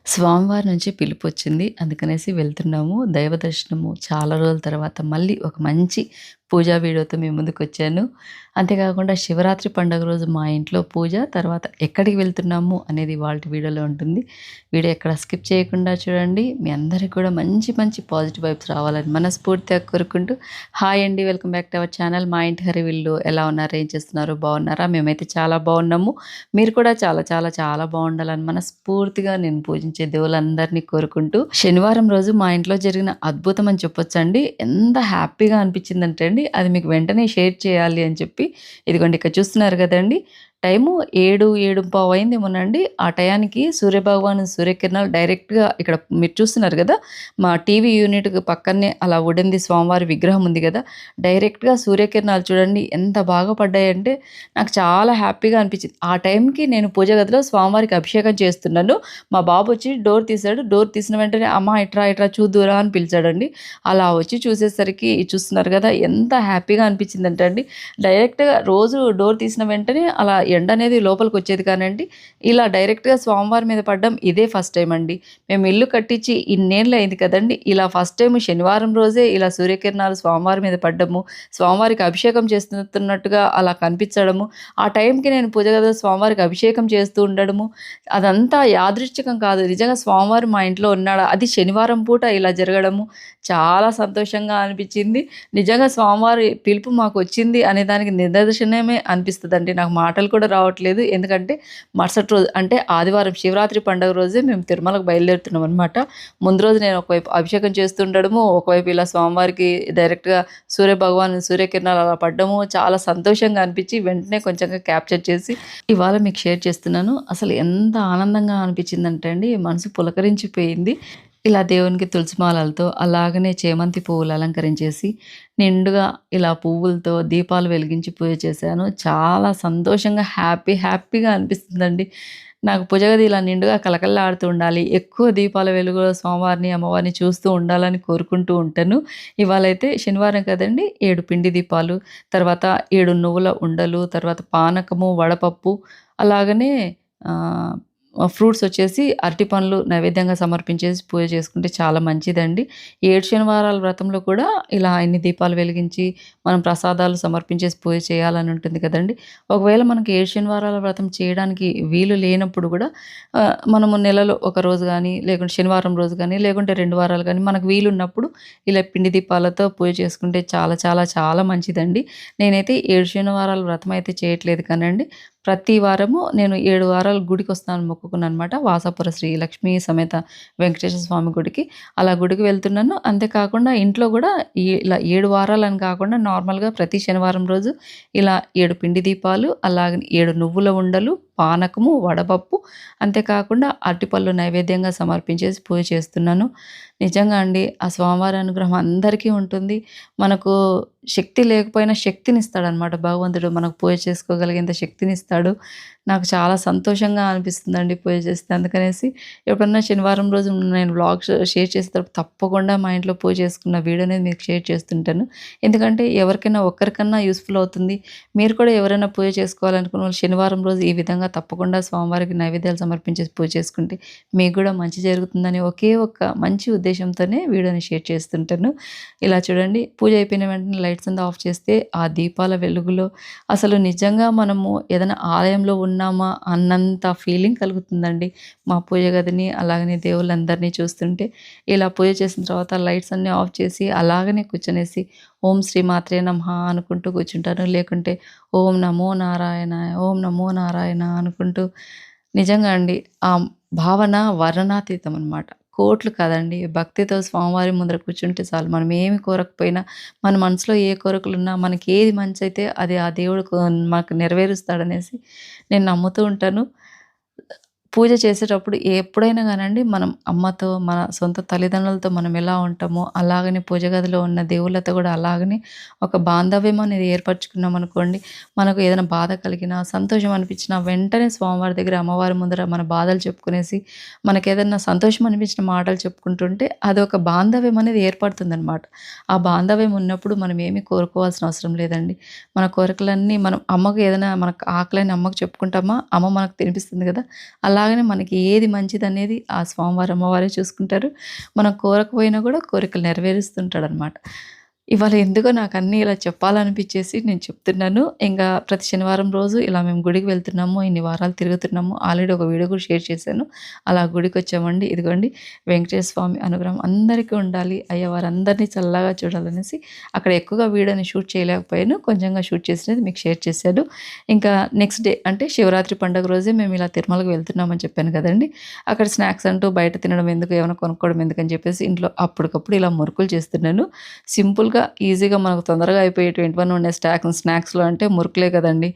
స్వామివారి నుంచి పిలుపొచ్చింది. అందుకనేసి వెళ్తున్నాము. దైవ దర్శనము చాలా రోజుల తర్వాత మళ్ళీ ఒక మంచి పూజా వీడియోతో మీ ముందుకొచ్చాను. అంతేకాకుండా శివరాత్రి పండుగ రోజు మా ఇంట్లో పూజ, తర్వాత ఎక్కడికి వెళ్తున్నాము అనేది ఇవాల్టి వీడియోలో ఉంటుంది. వీడియో ఎక్కడ స్కిప్ చేయకుండా చూడండి. మీ అందరికి కూడా మంచి మంచి పాజిటివ్ వైబ్స్ రావాలని మనస్ఫూర్తిగా కోరుకుంటూ హాయ్ అండి. Welcome back to our channel మా ఇంటి హరివిల్లు. ఎలా ఉన్నారు? ఏం చేస్తున్నారు? బాగున్నారా? మేమైతే చాలా బాగున్నాము. మీరు కూడా చాలా చాలా చాలా బాగుండాలని మనస్ఫూర్తిగా నేను పూజించే దేవుళ్ళందరినీ కోరుకుంటూ శనివారం రోజు మా ఇంట్లో జరిగిన అద్భుతం అని చెప్పొచ్చండి. ఎంత హ్యాపీగా అనిపించిందంటే అండి అది మీకు వెంటనే షేర్ చేయాలి అని చెప్పి ఇదిగోండి ఇక్కడ చూస్తున్నారు కదండి. టైము 7, 7:15 అయిందేమోనండి. ఆ టయానికి సూర్యభగవాను సూర్యకిరణాలు డైరెక్ట్‌గా ఇక్కడ మీరు చూస్తున్నారు గదా! మా టీవీ యూనిట్‌కి పక్కనే అలా వుడెన్‌ది స్వామివారి విగ్రహం ఉంది గదా! డైరెక్ట్‌గా సూర్యకిరణాలు చూడండి ఎంత బాగా పడ్డాయంటే నాకు చాలా హ్యాపీగా అనిపించింది. ఆ టైంకి నేను పూజ గదిలో స్వామివారికి అభిషేకం చేస్తున్నాను. మా బాబు వచ్చి డోర్ తీశాడు. డోర్ తీసిన వెంటనే అమ్మ ఇట్రా ఇట్రా చూద్దురా అని పిలిచాడండి. అలా వచ్చి చూసేసరికి చూస్తున్నారు గదా! ఎంత హ్యాపీగా అనిపించిందంటే అండి డైరెక్ట్‌గా రోజు డోర్ తీసిన వెంటనే అలా ఎండ అనేది లోపలికొచ్చేది కానండి. ఇలా డైరెక్ట్‌గా స్వామివారి మీద పడ్డం ఇదే ఫస్ట్ టైమ్ అండి. మేము ఇల్లు కట్టించి ఇన్నేళ్ళు అయింది కదండీ! ఇలా ఫస్ట్ టైమ్ శనివారం రోజే ఇలా సూర్యకిరణాలు స్వామివారి మీద పడ్డము, స్వామివారికి అభిషేకం చేస్తున్నట్టుగా అలా కనిపించడము, ఆ టైంకి నేను పూజ గదిలో స్వామివారికి అభిషేకం చేస్తూ ఉండడము, అదంతా యాదృచ్ఛికం కాదు. నిజంగా స్వామివారు మా ఇంట్లో ఉన్నాడా? అది శనివారం పూట ఇలా జరగడము చాలా సంతోషంగా అనిపించింది. నిజంగా స్వామివారి పిలుపు మాకొచ్చింది అనే దానికి నిదర్శనమే అనిపిస్తదండి. నాకు మాటలు కూడా రావట్లేదు. ఎందుకంటే మరుసటి రోజు అంటే ఆదివారం శివరాత్రి పండుగ రోజే మేము తిరుమలకు బయలుదేరుతున్నాం అనమాట. ముందు రోజు నేను ఒకవైపు అభిషేకం చేస్తుండడము, ఒకవైపు ఇలా స్వామివారికి డైరెక్ట్‌గా సూర్యభగవాను సూర్యకిరణాలు అలా పడ్డము చాలా సంతోషంగా అనిపించి వెంటనే కొంచెంగా క్యాప్చర్ చేసి ఇవాళ మీకు షేర్ చేస్తున్నాను. అసలు ఎంత ఆనందంగా అనిపించిందంటే అండి మనసు పులకరించిపోయింది. ఇలా దేవునికి తులసి మాలలతో అలాగనే చేమంతి పువ్వులు అలంకరించేసి నిండుగా ఇలా పువ్వులతో దీపాలు వెలిగించి పూజ చేశాను. చాలా సంతోషంగా హ్యాపీగా అనిపిస్తుందండి. నాకు పూజ గది ఇలా నిండుగా కళకళలాడుతూ ఉండాలి. ఎక్కువ దీపాల వెలుగులో స్వామివారిని, అమ్మవారిని చూస్తూ ఉండాలని కోరుకుంటూ ఉంటాను. ఇవాళైతే శనివారం కదండీ! 7 పిండి దీపాలు, తర్వాత 7 నువ్వుల ఉండలు, తర్వాత పానకము, వడపప్పు అలాగనే ఆహ్, ఫ్రూట్స్ వచ్చేసి అరటిపండ్లు నైవేద్యంగా సమర్పించేసి పూజ చేసుకుంటే చాలా మంచిదండి. 7 శనివారాల వ్రతంలో కూడా ఇలా ఇన్ని దీపాలు వెలిగించి మనం ప్రసాదాలు సమర్పించేసి పూజ చేయాలని ఉంటుంది కదండీ! ఒకవేళ మనకి 7 శనివారాల వ్రతం చేయడానికి వీలు లేనప్పుడు కూడా మనము నెలలో ఒక రోజు గానీ, లేకుంటే శనివారం రోజు గానీ, లేకుంటే 2 వారాలు గానీ మనకు వీలున్నప్పుడు ఇలా పిండి దీపాలతో పూజ చేసుకుంటే చాలా చాలా చాలా మంచిదండి. నేనైతే 7 శనివారాల వ్రతం అయితే చేయట్లేదు కానండి. ప్రతి వారము నేను 7 వారాలు గుడికొస్తానని మొక్కుకున్నాననమాట. వాసాపుర శ్రీ లక్ష్మీ సమేత వెంకటేశ్వర స్వామి గుడికి. అలా గుడికి వెళ్తున్నాను. అంతేకాకుండా ఇంట్లో గూడా ఇలా 7 వారాలని కాకుండా నార్మల్‌గా ప్రతి శనివారం రోజు ఇలా 7 పిండి దీపాలు, అలాగే 7 నువ్వుల ఉండలు, పానకము, వడపప్పు, అంతేకాకుండా అరటిపళ్ళు నైవేద్యంగా సమర్పించేసి పూజ చేస్తున్నాను. నిజంగా అండి ఆ స్వామివారి అనుగ్రహం అందరికీ ఉంటుంది. మనకు శక్తి లేకపోయినా శక్తినిస్తాడనమాట భగవంతుడు. మనకు పూజ చేసుకోగలిగేంత శక్తినిస్తాడు. నాకు చాలా సంతోషంగా అనిపిస్తుందండి పూజ చేస్తే. అందుకనేసి ఎప్పుడన్నా శనివారం రోజు నేను వ్లాగ్స్ షేర్ చేసేటప్పుడు తప్పకుండా మా ఇంట్లో పూజ చేసుకున్న వీడియో అనేది మీకు షేర్ చేస్తుంటాను. ఎందుకంటే ఎవరికైనా ఒక్కరికన్నా యూజ్‌ఫుల్ అవుతుంది. మీరు కూడా ఎవరైనా పూజ చేసుకోవాలనుకున్న వాళ్ళు శనివారం రోజు ఈ విధంగా తప్పకుండా స్వామివారికి నైవేద్యాలు సమర్పించేసి పూజ చేసుకుంటే మీకు కూడా మంచి జరుగుతుందని ఒకే ఒక్క మంచి ఉద్దేశంతోనే వీడియోని షేర్ చేస్తుంటాను. ఇలా చూడండి పూజ అయిపోయిన వెంటనే లైట్స్ అంతా ఆఫ్ చేస్తే ఆ దీపాల వెలుగులో అసలు నిజంగా మనము ఏదైనా ఆలయంలో ఉన్నామా అన్నంత ఫీలింగ్ కలుగుతుందండి. మా పూజ గదిని అలాగనే దేవుళ్ళందరినీ చూస్తుంటే ఇలా పూజ చేసిన తర్వాత లైట్స్ అన్నీ ఆఫ్ చేసి అలాగనే కూర్చొనేసి ఓం శ్రీ మాత్రే నమః అనుకుంటూ కూర్చుంటాను. లేకుంటే ఓం నమో నారాయణాయ, ఓం నమో నారాయణ అనుకుంటూ నిజంగా అండి ఆ భావన వర్ణనాతీతం అనమాట. కోట్లు కాదండి. భక్తితో స్వామివారి ముందర కూర్చుంటే చాలు. మనం ఏమి కోరకపోయినా, మన మనసులో ఏ కోరికలున్నా, మనకి ఏది మంచైతే అది ఆ దేవుడు మాకు నెరవేరుస్తాడనేసి నేను నమ్ముతూ ఉంటాను. పూజ చేసేటప్పుడు ఎప్పుడైనా గానండి మనం అమ్మతో, మన సొంత తల్లిదండ్రులతో మనం ఎలా ఉంటామో, అలాగనే పూజ గదిలో ఉన్న దేవుళ్ళతో గూడా అలాగనే ఒక బాంధవ్యం అనేది ఏర్పరచుకున్నామనుకోండి, మనకు ఏదైనా బాధ కలిగినా, సంతోషం అనిపించినా వెంటనే స్వామివారి దగ్గర, అమ్మవారి ముందర మన బాధలు చెప్పుకునేసి, మనకేదన్నా సంతోషం అనిపించిన మాటలు చెప్పుకుంటుంటే అదొక బాంధవ్యం అనేది ఏర్పడుతుందనమాట. ఆ బాంధవ్యం ఉన్నప్పుడు మనం ఏమి కోరుకోవాల్సిన అవసరం లేదండి. మన కోరికలన్నీ మనం అమ్మకు ఏదైనా మనకు ఆకలని అమ్మకు చెప్పుకుంటామా, అమ్మ మనకు తినిపిస్తుంది గదా! అలా అలాగనే మనకి ఏది మంచిదనేది ఆ స్వామివారు, అమ్మవారే చూసుకుంటారు. మనం కోరకపోయినా కూడా కోరికలు నెరవేరుస్తుంటాడనమాట. ఇవాళ ఎందుకో నాకన్నీ ఇలా చెప్పాలనిపిచ్చేసి నేను చెప్తున్నాను. ఇంగా ప్రతి శనివారం రోజు ఇలా మేము గుడికి వెళ్తున్నాము. ఇన్ని వారాలు తిరుగుతున్నాము. ఆల్రెడీ ఒక వీడియో కూడా షేర్ చేశాను. అలా గుడికొచ్చామండి. ఇదిగోండి వెంకటేశ్వర స్వామి అనుగ్రహం అందరికీ ఉండాలి. అయ్యవారందరినీ చల్లగా చూడాలనేసి అక్కడ ఎక్కువగా వీడియోని షూట్ చేయలేకపోయాను. కొంచెంగా షూట్ చేసినది మీకు షేర్ చేశాను. ఇంకా నెక్స్ట్ డే అంటే శివరాత్రి పండుగ రోజే మేము ఇలా తిరుమలకి వెళ్తున్నామని చెప్పాను కదండీ! అక్కడ స్నాక్స్ అంటూ బయట తినడం ఎందుకు, ఏమైనా కొనుక్కోవడం ఎందుకని చెప్పేసి ఇంట్లో అప్పటికప్పుడు ఇలా మురుకులు చేస్తున్నాను. సింపుల్‌గా, ఈజీగా మనకు తొందరగా అయిపోయేటివి ఉండే స్నాక్స్‌లో అంటే మురుకులే కదండీ!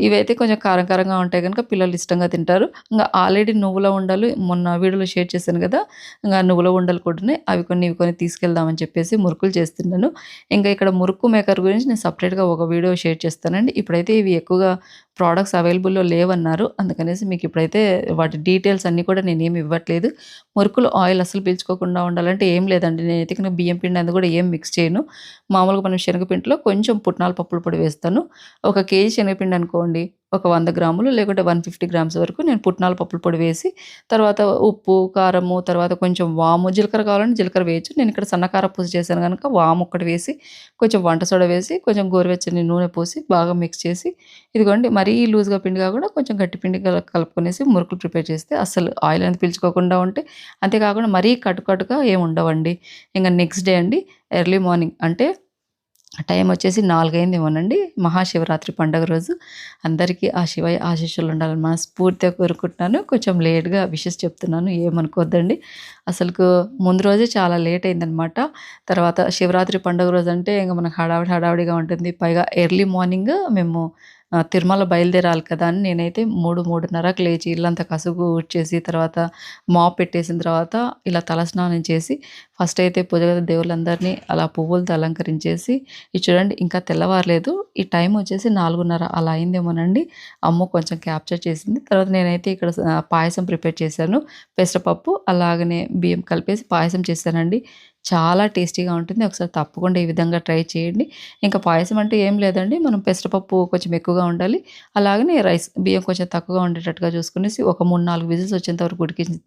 ఇవైతే కొంచెం కారం కారంగా ఉంటాయి గనుక పిల్లలు ఇష్టంగా తింటారు. ఇంగ ఆల్రెడీ నువ్వుల ఉండలు మొన్న వీడియోలో షేర్ చేశాను గదా! ఇంగ నువ్వుల ఉండలు కూడానే అవి కొన్ని, ఇవి కొన్ని తీసుకెళ్దామని చెప్పేసి మురుకులు చేస్తున్నాను. ఇంకా ఇక్కడ మురుకు మేకర్ గురించి నేను సెపరేట్‌గా ఒక వీడియో షేర్ చేస్తానండి. ఇప్పుడైతే ఇవి ఎక్కువగా ప్రొడక్ట్స్ అవైలబుల్‌లో లేవన్నారు. అందుకనేసి మీకిప్పుడైతే వాటి డీటెయిల్స్ అన్నీ కూడా నేనేమి ఇవ్వట్లేదు. మురుకులు ఆయిల్ అస్సలు పీల్చుకోకుండా ఉండాలంటే ఏం లేదండి. నేను ఎతికిన బియ్యం పిండి అది కూడా ఏం మిక్స్ చేయను. మామూలుగా మనం శనగపిండిలో కొంచెం పుట్నాల పప్పుల పొడి వేస్తాను. ఒక కేజీ శనగపిండి అనుకోండి, ఒక 100 గ్రాములు లేకుంటే 150 గ్రామ్స్ వరకు నేను పుట్నాల పప్పుల పొడి వేసి, తర్వాత ఉప్పు, కారము, తర్వాత కొంచెం వాము, జీలకర్ర కావాలంటే జీలకర్ర వేయొచ్చు. నేనిక్కడ సన్న కారపూస చేశాను గనుక వామొక్కటి వేసి, కొంచెం వంట సోడా వేసి, కొంచెం గోరువెచ్చని నూనె పోసి బాగా మిక్స్ చేసి, ఇదిగోండి మరీ లూజ్‌గా పిండి కాకుండా కొంచెం గట్టి పిండి కలుపుకొనేసి మురుకులు ప్రిపేర్ చేస్తే అస్సలు ఆయిల్ అనేది పీల్చుకోకుండా ఉంటాయి. అంతేకాకుండా మరీ కట్టుగా ఏమి ఉండవండి. ఇంక నెక్స్ట్ డే అండి ఎర్లీ మార్నింగ్ అంటే టైం వచ్చేసి 4 అయిందేమోనండి. మహాశివరాత్రి పండుగ రోజు. అందరికీ ఆ శివయ్య ఆశీస్సులు ఉండాలని మనస్ఫూర్తిగా కోరుకుంటున్నాను. కొంచెం లేట్‌గా విషెస్ చెప్తున్నాను. ఏమనుకోద్దండి. అసలుకు ముందు రోజే చాలా లేట్ అయిందనమాట. తర్వాత శివరాత్రి పండుగ రోజంటే ఇంక మనకు హడావిడిగా ఉంటుంది. పైగా ఎర్లీ మార్నింగ్ మేము తిరుమల బయలుదేరాలి కదా అని నేనైతే 3:30కి లేచి ఇల్లంతా కసుగు ఊడ్చేసి, తర్వాత మాప్ పెట్టేసిన తర్వాత ఇలా తలస్నానం చేసి, ఫస్ట్ అయితే పూజ గది దేవుళ్ళందరినీ అలా పువ్వులతో అలంకరించేసి, ఇది చూడండి ఇంకా తెల్లవారలేదు. ఈ టైం వచ్చేసి 4:30 అలా అయిందేమోనండి. అమ్మ కొంచెం క్యాప్చర్ చేసింది. తర్వాత నేనైతే ఇక్కడ పాయసం ప్రిపేర్ చేశాను. పెసరపప్పు అలాగనే బియ్యం కలిపేసి పాయసం చేశానండి. చాలా టేస్టీగా ఉంటుంది. ఒకసారి తప్పకుండా ఈ విధంగా ట్రై చేయండి. ఇంకా పాయసం అంటే ఏం లేదండి. మనం పెసరపప్పు కొంచెం ఎక్కువగా ఉండాలి. అలాగనే బియ్యం కొంచెం తక్కువగా ఉండేటట్టుగా చూసుకునేసి ఒక 3, 4 విజిల్స్ వచ్చేంత వరకు ఉడికించిన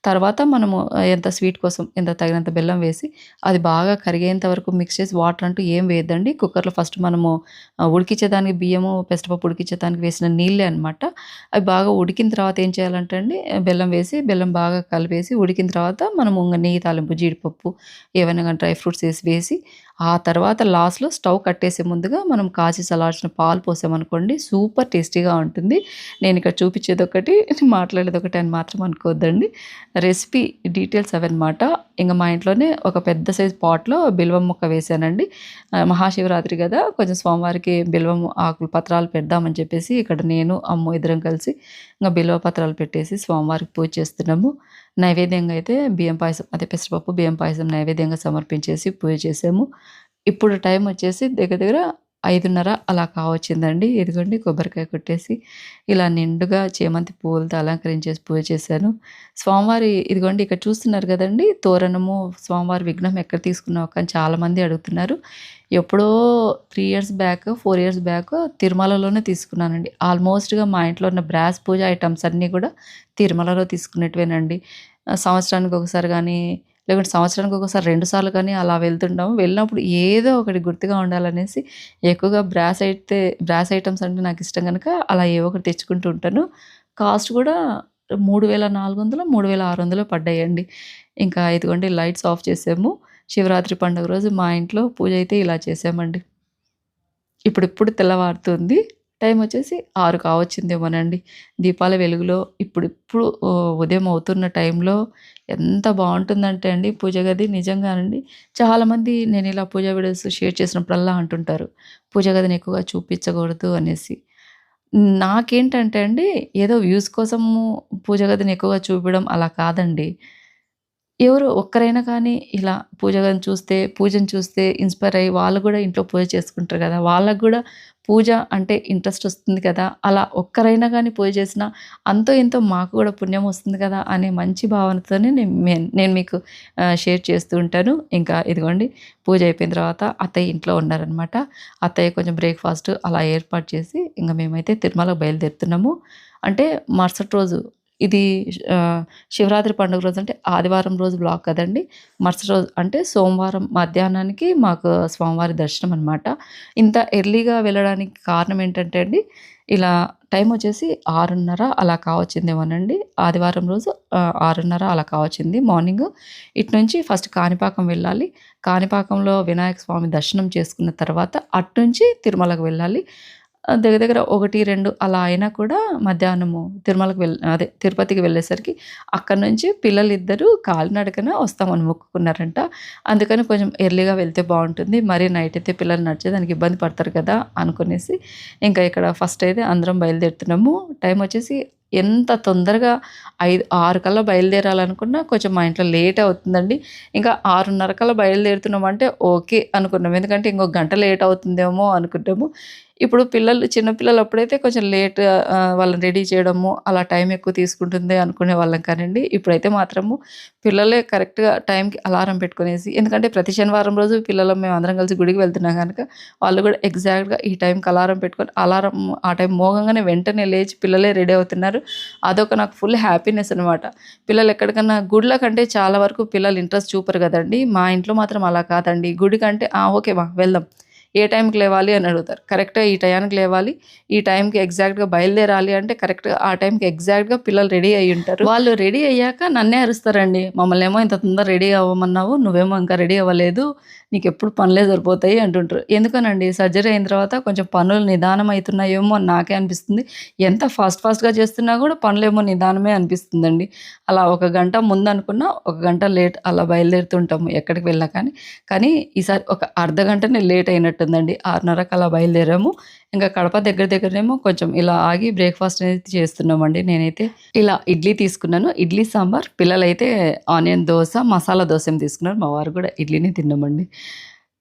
తర్వాత మనము ఎంత స్వీట్ కోసం ఎంత తగినంత బెల్లం వేసి, అది బాగా కరిగేంత వరకు మిక్స్ చేసి వాటర్ అంటూ ఏం వేయద్దండి. కుక్కర్‌లో ఫస్ట్ మనము ఉడికించేదానికి బియ్యము, పెసరపప్పు ఉడికించేదానికి వేసిన నీళ్ళే అనమాట. అవి బాగా ఉడికిన తర్వాత ఏం చేయాలంటే అండి, బెల్లం వేసి, బెల్లం బాగా కలిపేసి ఉడికిన తర్వాత మనము ఇంగ నెయ్యి తాలింపు, జీడిపప్పు ఏవైనా గాని డ్రై ఫ్రూట్స్ వేసి, ఆ తర్వాత లాస్ట్‌లో స్టవ్ కట్టేసే ముందుగా మనం కాచి చల్లార్చిన పాలు పోసామనుకోండి సూపర్ టేస్టీగా ఉంటుంది. నేనిక్కడ చూపిచ్చేదొకటి, మాట్లాడేదొకటి అని మాత్రం అనుకోవద్దండి. Recipe details అవన్నమాట. ఇంగ మా ఇంట్లోనే ఒక పెద్ద సైజ్ పాట్‌లో బిల్వం మొక్క వేశానండి. మహాశివరాత్రి గదా! కొంచెం స్వామివారికి బిల్వం ఆకులు, పత్రాలు పెడదామని చెప్పేసి ఇక్కడ నేను, అమ్మ ఇద్దరం కలిసి ఇంగ బిల్వ పత్రాలు పెట్టేసి స్వామివారికి పూజ చేస్తున్నాము. నైవేద్యంగా అయితే బియ్యం పాయసం అదే పెసరపప్పు, బియ్యం పాయసం నైవేద్యంగా సమర్పించేసి పూజ చేసాము. ఇప్పుడు టైం వచ్చేసి దగ్గర దగ్గర 5:30 అలా కావచ్చిందండి. ఇదిగోండి కొబ్బరికాయ కొట్టేసి, ఇలా నిండుగా చేమంతి పువ్వులతో అలంకరించేసి పూజ చేశాను. స్వామివారి ఇదిగోండి ఇక్కడ చూస్తున్నారు గదండీ! తోరణము, స్వామివారి విగ్రహం ఎక్కడ తీసుకున్నావు అక్క అని చాలామంది అడుగుతున్నారు. ఎప్పుడో 3 ఇయర్స్ బ్యాక్, 4 ఇయర్స్ బ్యాక్ తిరుమలలోనే తీసుకున్నానండి. ఆల్మోస్ట్‌గా మా ఇంట్లో ఉన్న బ్రాస్ పూజ ఐటెమ్స్ అన్నీ గూడా తిరుమలలో తీసుకున్నటివేనండి. సంవత్సరానికి ఒకసారి గానీ, లేకుంటే సంవత్సరానికి ఒకసారి 2 సార్లు కానీ అలా వెళ్తుంటాము. వెళ్ళినప్పుడు ఏదో ఒకటి గుర్తుగా ఉండాలనేసి ఎక్కువగా బ్రాస్ ఐటెమ్స్ అంటే నాకిష్టం గనక అలా ఏవో ఒకటి తెచ్చుకుంటూ ఉంటాను. కాస్ట్ గూడా 3400, 3600 పడ్డాయండి. ఇంకా ఇదిగోండి లైట్స్ ఆఫ్ చేసాము. శివరాత్రి పండుగ రోజు మా ఇంట్లో పూజ అయితే ఇలా చేశామండి. ఇప్పుడిప్పుడు తెల్లవారుతుంది. టైమొచ్చేసి 6 కావచ్చిందేమోనండి. దీపాల వెలుగులో ఇప్పుడిప్పుడు ఉదయం అవుతున్న టైంలో ఎంత బావుంటుందంటే అండి పూజ గది నిజంగానండి. చాలామంది నేనిలా పూజ వీడియోస్ షేర్ చేసినప్పుడల్లా అంటుంటారు. పూజ గదిని ఎక్కువగా చూపించకూడదు అనేసి. నాకేంటంటే అండి ఏదో వ్యూస్ కోసము పూజ గదిని ఎక్కువగా చూపడం అలా కాదండి. ఎవరో ఒక్కరైనా కానీ ఇలా పూజను చూస్తే ఇన్‌స్పైర్ అయ్యి వాళ్ళు గూడా ఇంట్లో పూజ చేసుకుంటారు గదా! వాళ్ళకి గూడా పూజ అంటే ఇంట్రెస్ట్ ఒస్తుంది కదా! అలా ఒక్కరైనా గానీ పూజ చేసినా అంతో ఇంతో మాకు గూడా పుణ్యం ఒస్తుంది కదా! అనే మంచి భావనతోనే నేను మీకు షేర్ చేస్తూ ఉంటాను. ఇంకా ఇదిగోండి పూజ అయిపోయిన తర్వాత అత్తయ్య ఇంట్లో ఉన్నారనమాట. అత్తయ్య కొంచెం బ్రేక్‌ఫాస్ట్ అలా ఏర్పాటు చేసి ఇంక మేమైతే తిరుమలకు బయలుదేరుతున్నాము. అంటే మరుసటి రోజు ఇది శివరాత్రి పండుగ రోజు అంటే ఆదివారం రోజు బ్లాగ్ కదండీ. మరుసటి రోజు అంటే సోమవారం మధ్యాహ్నానికి మాకు స్వామివారి దర్శనం అనమాట. ఇంత ఎర్లీగా వెళ్ళడానికి కారణం ఏంటంటే అండి, ఇలా టైం వచ్చేసి 6:30 అలా కావచ్చిందేమోనండి. ఆదివారం రోజు 6:30 అలా కావచ్చింది మార్నింగు. ఇటు నుంచి ఫస్ట్ కాణిపాకం వెళ్ళాలి. కాణిపాకంలో వినాయక స్వామి దర్శనం చేసుకున్న తర్వాత అటునుంచి తిరుమలకు వెళ్ళాలి. దగ్గర దగ్గర 1, 2 అలా అయినా కూడా మధ్యాహ్నము తిరుపతికి వెళ్ళేసరికి అక్కడి నుంచి పిల్లలిద్దరూ కాలినడకన వస్తామని మొక్కుకున్నారంట. అందుకని కొంచెం ఎర్లీగా వెళ్తే బావుంటుంది. మరీ నైట్ అయితే పిల్లలు నడిచేదానికి ఇబ్బంది పడతారు కదా అనుకునేసి, ఇంకా ఇక్కడ ఫస్ట్ అయితే అందరం బయలుదేరుతున్నాము. టైం వచ్చేసి ఎంత తొందరగా 6 కల్లా బయలుదేరాలనుకున్నా కొంచెం మా ఇంట్లో లేట్ అవుతుందండి. ఇంకా 6:30 కల్లా బయలుదేరుతున్నామంటే ఓకే అనుకున్నాం. ఎందుకంటే ఇంకొక గంట లేట్ అవుతుందేమో అనుకుంటాము. ఇప్పుడు చిన్న పిల్లలు అప్పుడైతే కొంచెం లేట్ వాళ్ళని రెడీ చేయడము, అలా టైం ఎక్కువ తీసుకుంటుంది అనుకునేవాళ్ళం కానండి. ఇప్పుడైతే మాత్రము పిల్లలే కరెక్ట్‌గా టైంకి అలారం పెట్టుకునేసి, ఎందుకంటే ప్రతి శనివారం రోజు మేమందరం కలిసి గుడికి వెళ్తున్నాం గనక, వాళ్ళు కూడా ఎగ్జాక్ట్‌గా ఈ టైంకి అలారం పెట్టుకొని, అలారం ఆ టైం మోగంగానే వెంటనే లేచి పిల్లలే రెడీ అవుతున్నారు. అదొక నాకు ఫుల్ హ్యాపీనెస్ అనమాట. పిల్లలు ఎక్కడికన్నా గుడిల కంటే చాలా వరకు పిల్లలు ఇంట్రెస్ట్ చూపరు గదండీ! మా ఇంట్లో మాత్రం అలా కాదండి. గుడికంటే ఓకే వెళ్దాం. ఏ టైంకి లేవాలి అని అడుగుతారు. కరెక్ట్‌గా ఈ టయానికి లేవాలి, ఈ టైంకి ఎగ్జాక్ట్‌గా బయలుదేరాలి అంటే కరెక్ట్‌గా ఆ టైంకి ఎగ్జాక్ట్‌గా పిల్లలు రెడీ అయ్యుంటారు. వాళ్ళు రెడీ అయ్యాక నన్నే అరుస్తారండి. మమ్మల్నేమో ఇంత తొందర రెడీ అవ్వమన్నావు, నువ్వేమో ఇంకా రెడీ అవ్వలేదు. నీకెప్పుడు పనులే సరిపోతాయి అంటుంటారు. ఎందుకనండి, సర్జరీ అయిన తర్వాత కొంచెం పనులు నిదానం అయితున్నాయేమో అని నాకే అనిపిస్తుంది. ఎంత ఫాస్ట్‌గా చేస్తున్నా కూడా పనులేమో నిదానమే అనిపిస్తుందండి. అలా ఒక గంట ముందనుకున్నా, ఒక గంట లేట్ అలా బయలుదేరుతుంటాము ఎక్కడికి వెళ్ళినా కానీ. కానీ ఈసారి ఒక అర్ధగంటనే లేట్ అయినట్టుందండి. 6:30కి అలా బయలుదేరాము. ఇంకా కడప దగ్గరనేమో కొంచెం ఇలా ఆగి బ్రేక్‌ఫాస్ట్ అనేది చేస్తున్నామండి. నేనైతే ఇలా ఇడ్లీ తీసుకున్నాను. ఇడ్లీ సాంబార్. పిల్లలైతే ఆనియన్ దోస, మసాలా దోస ఏమో తీసుకున్నారు. మా వారు కూడా ఇడ్లీనే తిన్నామండి.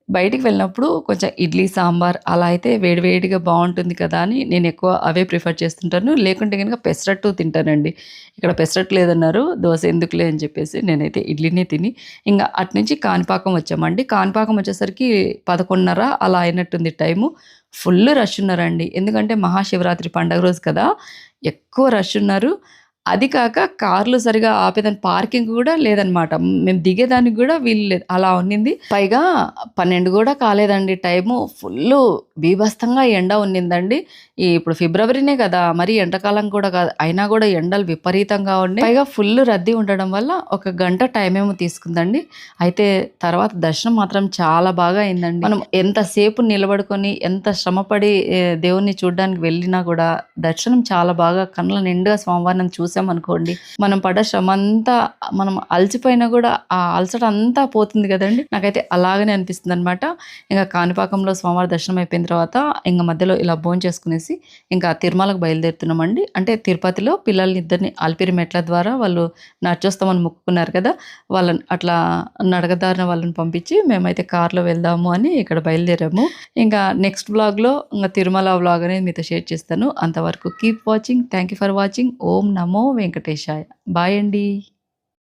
బయటికి వెళ్ళినప్పుడు కొంచెం ఇడ్లీ, సాంబార్ అలా అయితే వేడి వేడిగా బావుంటుంది కదా అని నేనెక్కువ అవే ప్రిఫర్ చేస్తుంటాను. లేకుంటే గనుక పెసరట్టు తింటానండి. ఇక్కడ పెసరట్టు లేదన్నారు. దోస ఎందుకులే అని చెప్పేసి నేనైతే ఇడ్లీనే తిని ఇంగ అటునుంచి కాణిపాకం వచ్చామండి. కాణిపాకం వచ్చేసరికి 11:30 అలా అయినట్టుంది టైము. ఫుల్ రష్ ఉన్నారండి. ఎందుకంటే మహాశివరాత్రి పండుగ రోజు కదా! ఎక్కువ రష్ ఉన్నారు. అది కాక కార్లు సరిగ్గా ఆపేదానికి పార్కింగ్ గూడా లేదనమాట. మేము దిగేదానికి గూడా వీలు లేదు. అలా ఉన్నింది. పైగా 12 గూడా కాలేదండి టైము. ఫుల్లు బీభత్సంగా ఎండ ఉన్నిందండి. ఇప్పుడు ఫిబ్రవరినే గదా! మరీ ఎండాకాలం కూడా కాదు. అయినా గూడా ఎండలు విపరీతంగా ఉన్నాయి. పైగా ఫుల్లు రద్దీ ఉండడం వల్ల ఒక గంట టైమేమో తీసుకుందండి. అయితే తర్వాత దర్శనం మాత్రం చాలా బాగా అయిందండి. మనం ఎంతసేపు నిలబడుకొని, ఎంత శ్రమపడి దేవుడిని చూడ్డానికి వెళ్ళినా గూడా దర్శనం చాలా బాగా కళ్ళ నిండుగా స్వామివారిని చూసామనుకోండి, మనం పడ్డ శ్రమంతా మనం అలసిపోయినా గూడా ఆ అలసట అంతా పోతుంది గదండీ! నాకైతే అలాగనే అనిపిస్తుందనమాట. ఇంక కాణిపాకంలో స్వామివారి దర్శనం అయిపోయిన తర్వాత ఇంగ మధ్యలో ఇలా భోంచేసుకునేసి ఇంకా తిరుమలకు బయలుదేరుతున్నామండి. అంటే తిరుపతిలో పిల్లల్నిద్దరిని అలిపిరి మెట్ల ద్వారా వాళ్ళు నడిచొస్తామని మొక్కుకున్నారు కదా! వాళ్ళని అట్లా నడకదారిన వాళ్ళని పంపించి మేమైతే కార్‌లో వెళ్దాము అని ఇక్కడ బయలుదేరాము. ఇంకా నెక్స్ట్ వ్లాగ్‌లో ఇంగ తిరుమల వ్లాగ్ అనేది మీతో షేర్ చేస్తాను. అంతవరకు keep watching. Thank you for watching. ఓం నమో వెంకటేశాయ. బాయ్ అండి.